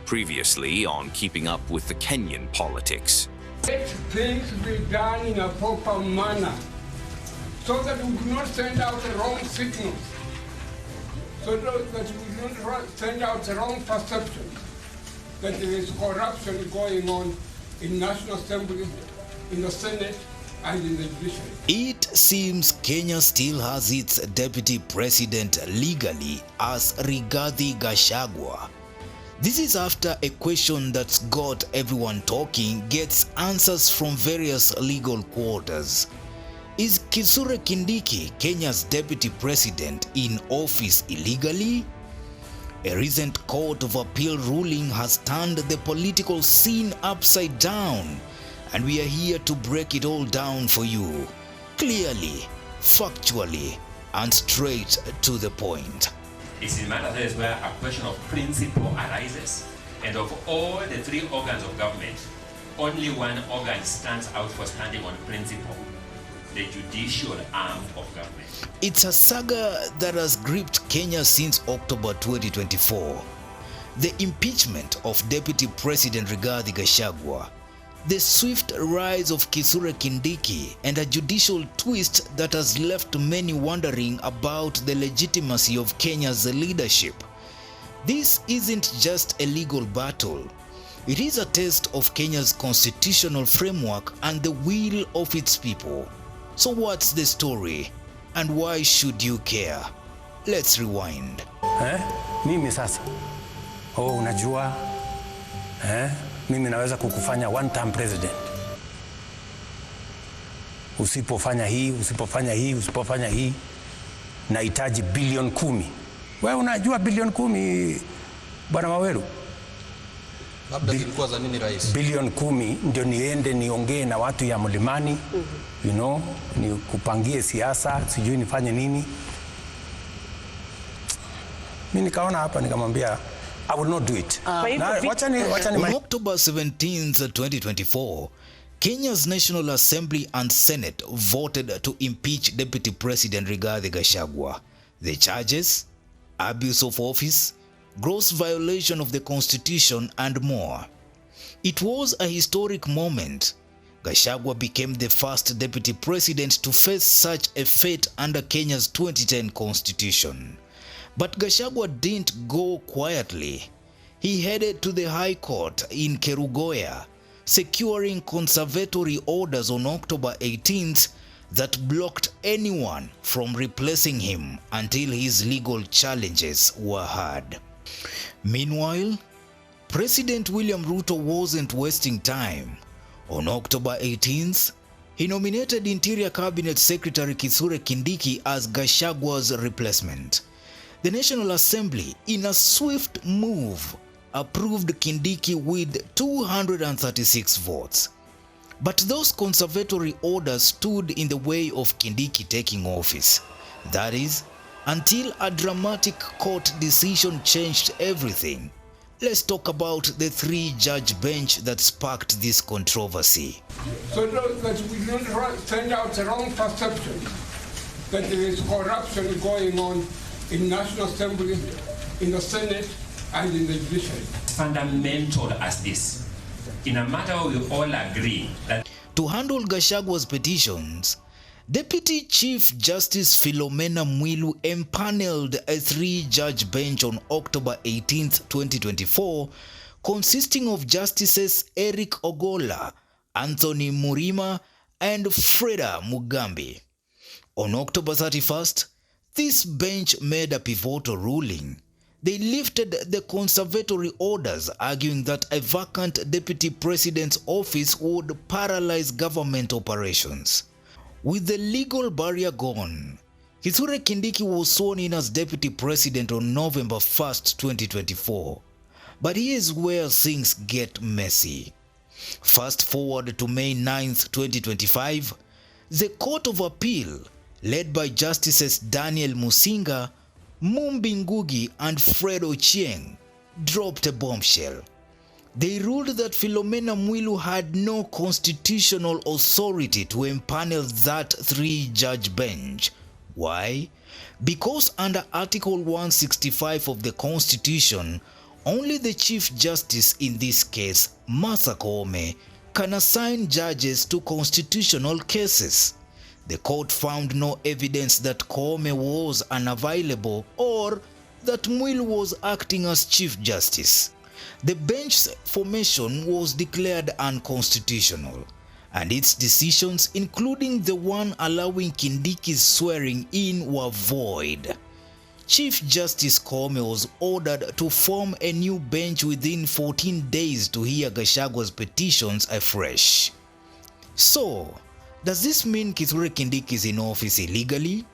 Previously on Keeping Up with the Kenyan Politics. Let things be done in a proper manner so that we do not send out the wrong signals, so that we do not send out the wrong perception that there is corruption going on in National Assembly, in the Senate, and in the judiciary. It seems Kenya still has its deputy president legally as Rigathi Gachagua. This is after a question that's got everyone talking gets answers from various legal quarters. Is Kithure Kindiki, Kenya's deputy president, in office illegally? A recent Court of Appeal ruling has turned the political scene upside down, and we are here to break it all down for you, clearly, factually, and straight to the point. It's in matters where a question of principle arises, and of all the three organs of government, only one organ stands out for standing on principle: the judicial arm of government. It's a saga that has gripped Kenya since October 2024. The impeachment of Deputy President Rigathi Gachagua, the swift rise of Kithure Kindiki, and a judicial twist that has left many wondering about the legitimacy of Kenya's leadership. This isn't just a legal battle. It is a test of Kenya's constitutional framework and the will of its people. So what's the story? And why should you care? Let's rewind. Mimi sasa. Unajua? Mimi naweza kukufanya one-term president. Usipofanya hii, usipofanya hii, usipofanya hii, nahitaji bilioni 10. Wewe unajua bilioni 10, Bwana Waweru? Labda kilikuwa za nini rais? Bilioni 10 ndio niende niongee na watu ya mlimani, you know, ni kupangie siasa, sijui nifanye nini. Mimi nikaona hapa nikamwambia I will not do it. On October 17th, 2024, Kenya's National Assembly and Senate voted to impeach Deputy President Rigathi Gachagua. The charges: abuse of office, gross violation of the Constitution, and more. It was a historic moment. Gachagua became the first deputy president to face such a fate under Kenya's 2010 Constitution. But Gachagua didn't go quietly. He headed to the High Court in Kerugoya, securing conservatory orders on October 18th that blocked anyone from replacing him until his legal challenges were heard. Meanwhile, President William Ruto wasn't wasting time. On October 18th, he nominated Interior Cabinet Secretary Kithure Kindiki as Gachagua's replacement. The National Assembly, in a swift move, approved Kindiki with 236 votes. But those conservatory orders stood in the way of Kindiki taking office. That is, until a dramatic court decision changed everything. Let's talk about the three-judge bench that sparked this controversy. So that we do not send out the wrong perception that there is corruption going on in National Assembly, in the Senate, and in the judiciary. Fundamental as this, in a matter we all agree that to handle Gachagua's petitions, Deputy Chief Justice Philomena Mwilu empaneled a three-judge bench on October 18, 2024, consisting of Justices Eric Ogolla, Anthony Murima, and Freda Mugambi. On October 31st, this bench made a pivotal ruling. They lifted the conservatory orders, arguing that a vacant deputy president's office would paralyze government operations. With the legal barrier gone, Kithure Kindiki was sworn in as deputy president on November 1st, 2024. But here's where things get messy. Fast forward to May 9th, 2025, the Court of Appeal, led by Justices Daniel Musinga, Mumbi Ngugi, and Fred Ochieng, dropped a bombshell. They ruled that Philomena Mwilu had no constitutional authority to empanel that three-judge bench. Why? Because under Article 165 of the Constitution, only the Chief Justice in this case, Martha Koome, can assign judges to constitutional cases. The court found no evidence that Koome was unavailable or that Mwil was acting as Chief Justice. The bench's formation was declared unconstitutional, and its decisions, including the one allowing Kindiki's swearing in, were void. Chief Justice Koome was ordered to form a new bench within 14 days to hear Gachagua's petitions afresh. So, does this mean Kithure Kindiki is in office illegally?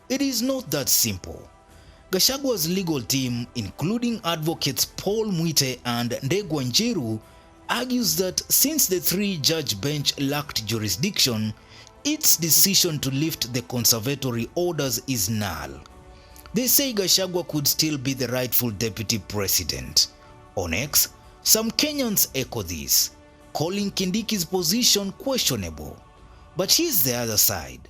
It is not that simple. Gachagua's legal team, including advocates Paul Mwite and Ndegwa Njiru, argues that since the three-judge bench lacked jurisdiction, its decision to lift the conservatory orders is null. They say Gachagua could still be the rightful deputy president. On X, some Kenyans echo this, calling Kindiki's position questionable. But here's the other side.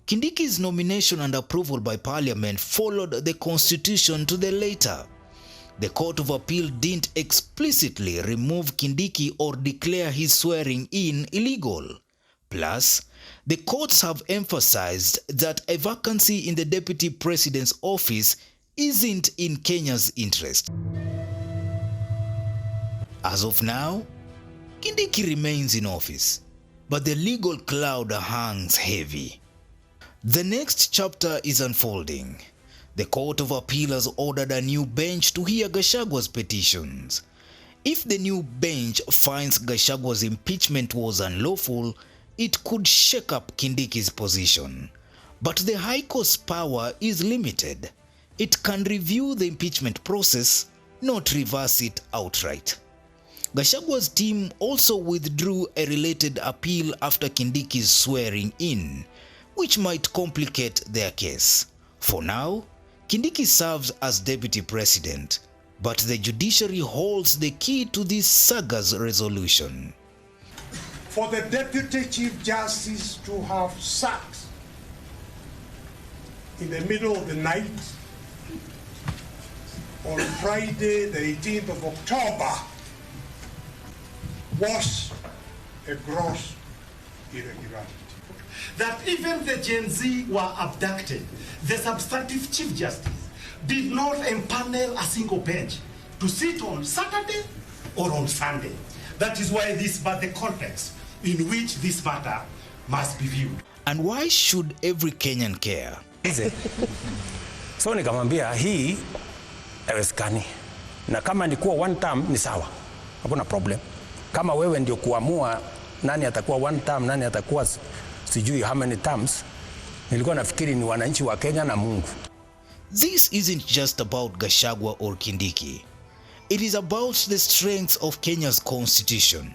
Kindiki's nomination and approval by parliament followed the constitution to the letter. The Court of Appeal didn't explicitly remove Kindiki or declare his swearing in illegal. Plus, the courts have emphasized that a vacancy in the deputy president's office isn't in Kenya's interest. As of now, Kindiki remains in office, but the legal cloud hangs heavy. The next chapter is unfolding. The Court of Appeal has ordered a new bench to hear Gachagua's petitions. If the new bench finds Gachagua's impeachment was unlawful, it could shake up Kindiki's position. But the High Court's power is limited. It can review the impeachment process, not reverse it outright. Gachagua's team also withdrew a related appeal after Kindiki's swearing in, which might complicate their case. For now, Kindiki serves as deputy president, but the judiciary holds the key to this saga's resolution. For the Deputy Chief Justice to have sat in the middle of the night on Friday, the 18th of October, was a gross irregularity. That even the Gen Z were abducted, the substantive Chief Justice did not empanel a single bench to sit on Saturday or on Sunday. That is why this was the context in which this matter must be viewed. And why should every Kenyan care? So nikamwambia hii haiwezekani. Na kama ni kuwa one term ni sawa. Hakuna problem. Kama wewe ndio kuamua nani atakuwa one term, nani atakuwa sijui how many terms, nilikuwa nafikiri ni wananchi wa Kenya na Mungu. This isn't just about Gachagua or Kindiki. It is about the strength of Kenya's constitution,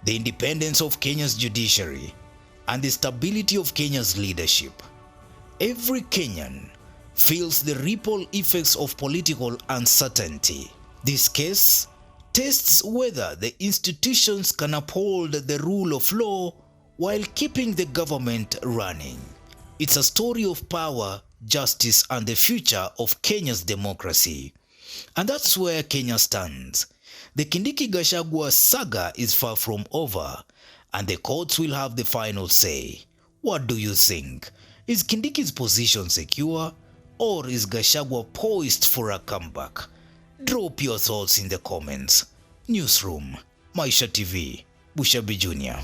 the independence of Kenya's judiciary, and the stability of Kenya's leadership. Every Kenyan feels the ripple effects of political uncertainty. This case tests whether the institutions can uphold the rule of law while keeping the government running. It's a story of power, justice, and the future of Kenya's democracy. And that's where Kenya stands. The Kindiki-Gachagua saga is far from over, and the courts will have the final say. What do you think? Is Kindiki's position secure, or is Gachagua poised for a comeback? Drop your thoughts in the comments. Newsroom, Maisha TV, Bushabi Jr.